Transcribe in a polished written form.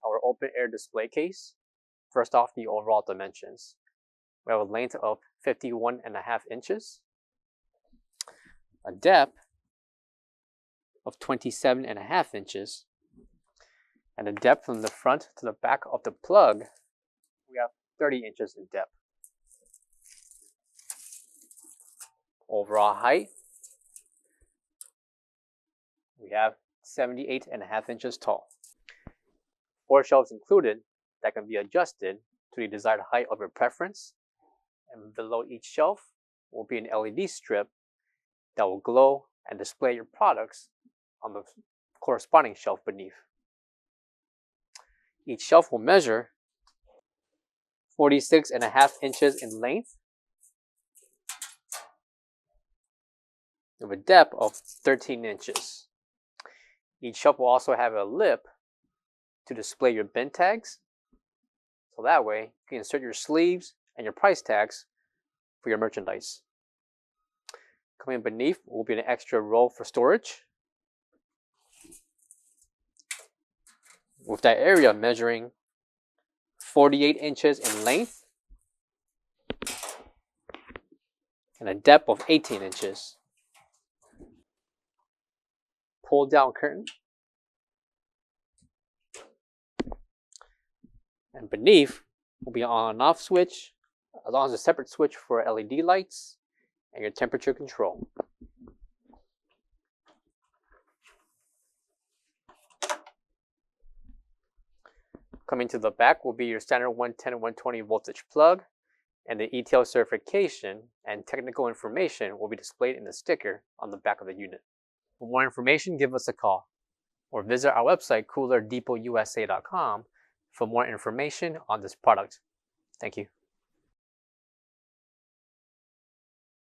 our open air display case. First off, the overall dimensions. We have a length of 51.5 inches, a depth of 27.5 inches, and a depth from the front to the back of the plug, we have 30 inches in depth. Overall height, we have 78.5 inches tall. 4 shelves included that can be adjusted to the desired height of your preference, and below each shelf will be an LED strip that will glow and display your products on the corresponding shelf beneath. Each shelf will measure 46.5 inches in length with a depth of 13 inches. Each shelf will also have a lip to display your bin tags, so that way you can insert your sleeves and your price tags for your merchandise. Coming beneath will be an extra row for storage, with that area measuring 48 inches in length and a depth of 18 inches. Pull down curtain, and beneath will be an on and off switch, as well as a separate switch for LED lights and your temperature control. Coming to the back will be your standard 110 and 120 voltage plug, and the ETL certification and technical information will be displayed in the sticker on the back of the unit. For more information, give us a call or visit our website coolerdepotUSA.com for more information on this product. Thank you.